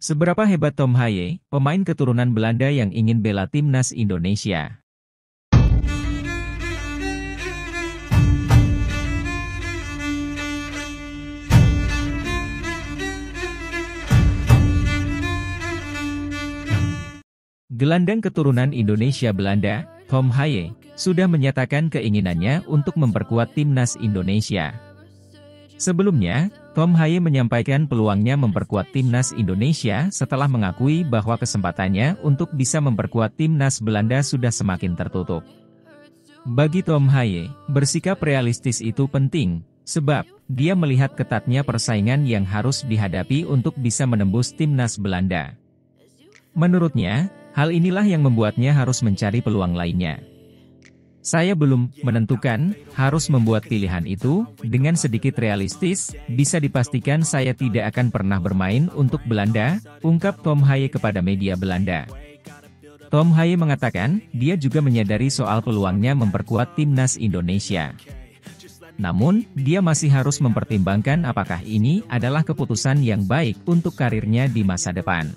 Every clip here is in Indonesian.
Seberapa hebat Tom Haye, pemain keturunan Belanda yang ingin bela timnas Indonesia? Gelandang keturunan Indonesia Belanda, Tom Haye, sudah menyatakan keinginannya untuk memperkuat timnas Indonesia. Sebelumnya, Tom Haye menyampaikan peluangnya memperkuat timnas Indonesia setelah mengakui bahwa kesempatannya untuk bisa memperkuat timnas Belanda sudah semakin tertutup. Bagi Tom Haye, bersikap realistis itu penting, sebab dia melihat ketatnya persaingan yang harus dihadapi untuk bisa menembus timnas Belanda. Menurutnya, hal inilah yang membuatnya harus mencari peluang lainnya. Saya belum menentukan, harus membuat pilihan itu, dengan sedikit realistis, bisa dipastikan saya tidak akan pernah bermain untuk Belanda, ungkap Tom Haye kepada media Belanda. Tom Haye mengatakan, dia juga menyadari soal peluangnya memperkuat timnas Indonesia. Namun, dia masih harus mempertimbangkan apakah ini adalah keputusan yang baik untuk karirnya di masa depan.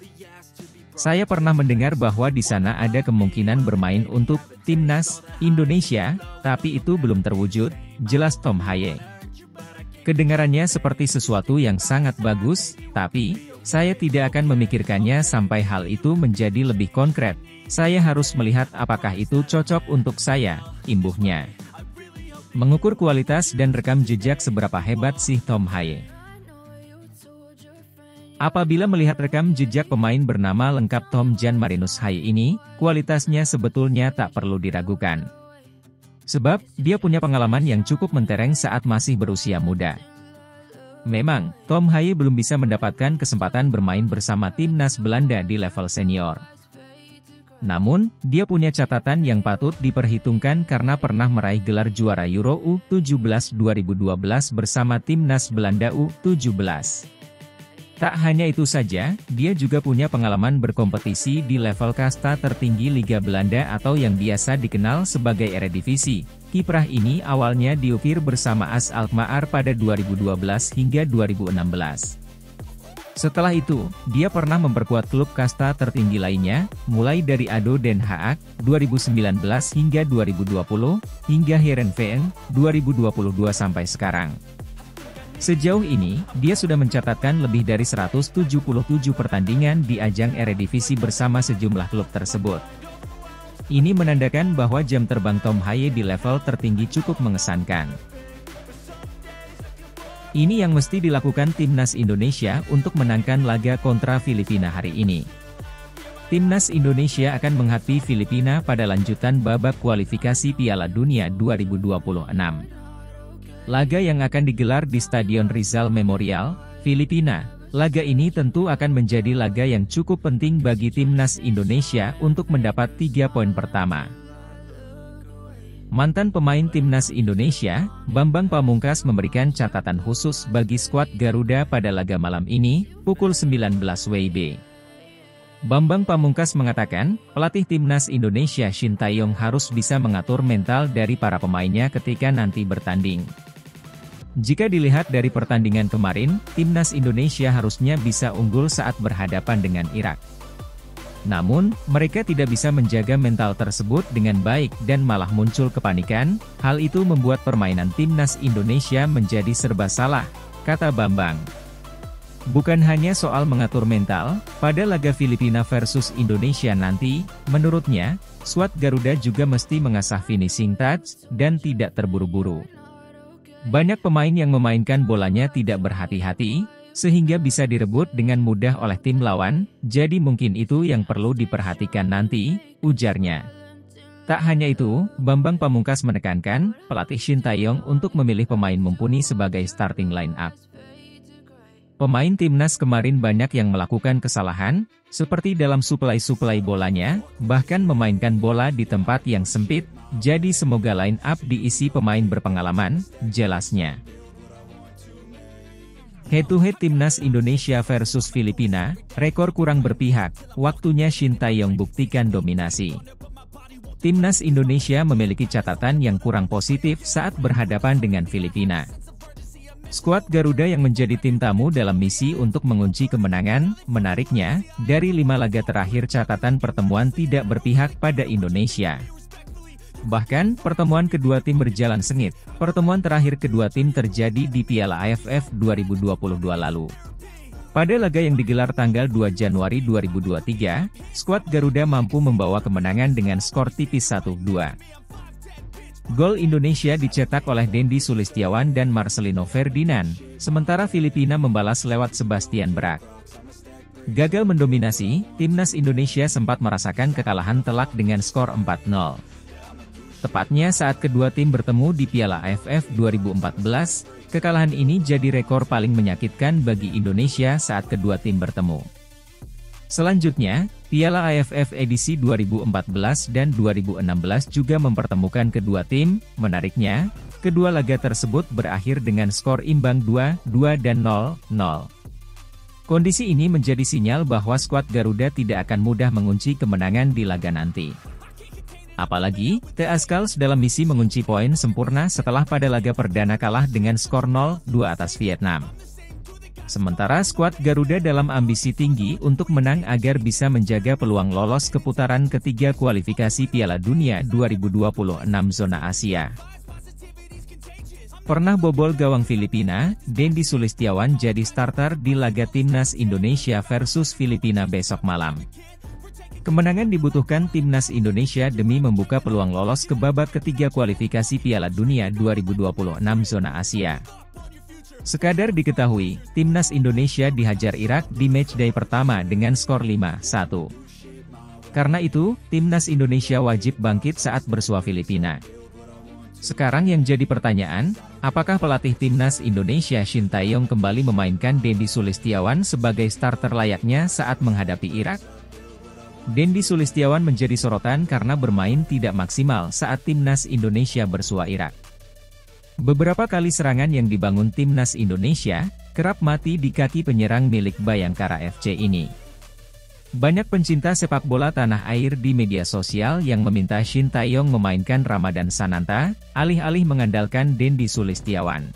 Saya pernah mendengar bahwa di sana ada kemungkinan bermain untuk timnas Indonesia, tapi itu belum terwujud, jelas Tom Haye. Kedengarannya seperti sesuatu yang sangat bagus, tapi saya tidak akan memikirkannya sampai hal itu menjadi lebih konkret. Saya harus melihat apakah itu cocok untuk saya, imbuhnya. Mengukur kualitas dan rekam jejak seberapa hebat sih Tom Haye? Apabila melihat rekam jejak pemain bernama lengkap Tom Jan Marinus Haye ini, kualitasnya sebetulnya tak perlu diragukan. Sebab, dia punya pengalaman yang cukup mentereng saat masih berusia muda. Memang, Tom Haye belum bisa mendapatkan kesempatan bermain bersama timnas Belanda di level senior. Namun, dia punya catatan yang patut diperhitungkan karena pernah meraih gelar juara Euro U17 2012 bersama timnas Belanda U17. Tak hanya itu saja, dia juga punya pengalaman berkompetisi di level kasta tertinggi Liga Belanda atau yang biasa dikenal sebagai Eredivisie. Kiprah ini awalnya diukir bersama AS Alkmaar pada 2012 hingga 2016. Setelah itu, dia pernah memperkuat klub kasta tertinggi lainnya, mulai dari ADO Den Haag 2019 hingga 2020, hingga Heerenveen 2022 sampai sekarang. Sejauh ini, dia sudah mencatatkan lebih dari 177 pertandingan di ajang Eredivisie bersama sejumlah klub tersebut. Ini menandakan bahwa jam terbang Tom Haye di level tertinggi cukup mengesankan. Ini yang mesti dilakukan timnas Indonesia untuk menangkan laga kontra Filipina hari ini. Timnas Indonesia akan menghadapi Filipina pada lanjutan babak kualifikasi Piala Dunia 2026. Laga yang akan digelar di Stadion Rizal Memorial, Filipina. Laga ini tentu akan menjadi laga yang cukup penting bagi timnas Indonesia untuk mendapat 3 poin pertama. Mantan pemain timnas Indonesia, Bambang Pamungkas memberikan catatan khusus bagi skuad Garuda pada laga malam ini, pukul 19 WIB. Bambang Pamungkas mengatakan, pelatih timnas Indonesia Shin Tae-yong harus bisa mengatur mental dari para pemainnya ketika nanti bertanding. Jika dilihat dari pertandingan kemarin, timnas Indonesia harusnya bisa unggul saat berhadapan dengan Irak. Namun, mereka tidak bisa menjaga mental tersebut dengan baik dan malah muncul kepanikan. Hal itu membuat permainan timnas Indonesia menjadi serba salah, kata Bambang. Bukan hanya soal mengatur mental, pada laga Filipina versus Indonesia nanti, menurutnya, skuad Garuda juga mesti mengasah finishing touch dan tidak terburu-buru. Banyak pemain yang memainkan bolanya tidak berhati-hati, sehingga bisa direbut dengan mudah oleh tim lawan, jadi mungkin itu yang perlu diperhatikan nanti, ujarnya. Tak hanya itu, Bambang Pamungkas menekankan, pelatih Shin Tae-yong untuk memilih pemain mumpuni sebagai starting line-up. Pemain timnas kemarin banyak yang melakukan kesalahan, seperti dalam suplai bolanya, bahkan memainkan bola di tempat yang sempit, jadi semoga line up diisi pemain berpengalaman, jelasnya. Head-to-head timnas Indonesia versus Filipina, rekor kurang berpihak, waktunya Shin Tae-yong buktikan dominasi. Timnas Indonesia memiliki catatan yang kurang positif saat berhadapan dengan Filipina. Skuad Garuda yang menjadi tim tamu dalam misi untuk mengunci kemenangan, menariknya, dari 5 laga terakhir catatan pertemuan tidak berpihak pada Indonesia. Bahkan, pertemuan kedua tim berjalan sengit. Pertemuan terakhir kedua tim terjadi di Piala AFF 2022 lalu. Pada laga yang digelar tanggal 2 Januari 2023, skuad Garuda mampu membawa kemenangan dengan skor tipis 1-2. Gol Indonesia dicetak oleh Dendi Sulistiawan dan Marcelino Ferdinand, sementara Filipina membalas lewat Sebastian Brack. Gagal mendominasi, timnas Indonesia sempat merasakan kekalahan telak dengan skor 4-0. Tepatnya saat kedua tim bertemu di Piala AFF 2014, kekalahan ini jadi rekor paling menyakitkan bagi Indonesia saat kedua tim bertemu. Selanjutnya, Piala AFF edisi 2014 dan 2016 juga mempertemukan kedua tim. Menariknya, kedua laga tersebut berakhir dengan skor imbang 2-2 dan 0-0. Kondisi ini menjadi sinyal bahwa skuad Garuda tidak akan mudah mengunci kemenangan di laga nanti. Apalagi, The Azkals dalam misi mengunci poin sempurna setelah pada laga perdana kalah dengan skor 0-2 atas Vietnam. Sementara skuad Garuda dalam ambisi tinggi untuk menang agar bisa menjaga peluang lolos ke putaran ketiga kualifikasi Piala Dunia 2026 zona Asia. Pernah bobol gawang Filipina, Dendi Sulistiawan jadi starter di laga Timnas Indonesia versus Filipina besok malam. Kemenangan dibutuhkan Timnas Indonesia demi membuka peluang lolos ke babak ketiga kualifikasi Piala Dunia 2026 zona Asia. Sekadar diketahui, Timnas Indonesia dihajar Irak di matchday pertama dengan skor 5-1. Karena itu, Timnas Indonesia wajib bangkit saat bersua Filipina. Sekarang yang jadi pertanyaan, apakah pelatih Timnas Indonesia Shin Tae-yong kembali memainkan Dendi Sulistiawan sebagai starter layaknya saat menghadapi Irak? Dendi Sulistiawan menjadi sorotan karena bermain tidak maksimal saat Timnas Indonesia bersua Irak. Beberapa kali serangan yang dibangun Timnas Indonesia, kerap mati di kaki penyerang milik Bayangkara FC ini. Banyak pencinta sepak bola tanah air di media sosial yang meminta Shin Tae-yong memainkan Ramadan Sananta, alih-alih mengandalkan Dendi Sulistiawan.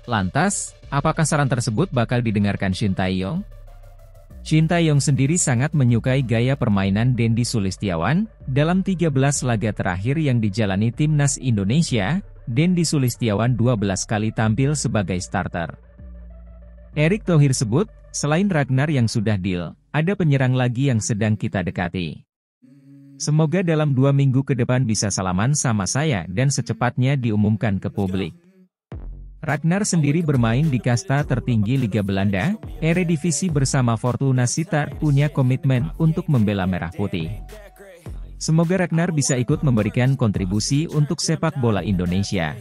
Lantas, apakah saran tersebut bakal didengarkan Shin Tae-yong? Shin Tae-yong sendiri sangat menyukai gaya permainan Dendi Sulistiawan. Dalam 13 laga terakhir yang dijalani Timnas Indonesia, Dendi Sulistiawan 12 kali tampil sebagai starter. Erick Thohir sebut, selain Ragnar yang sudah deal, ada penyerang lagi yang sedang kita dekati. Semoga dalam 2 minggu ke depan bisa salaman sama saya dan secepatnya diumumkan ke publik. Ragnar sendiri bermain di kasta tertinggi Liga Belanda, Eredivisie bersama Fortuna Sittard punya komitmen untuk membela Merah Putih. Semoga Ragnar bisa ikut memberikan kontribusi untuk sepak bola Indonesia.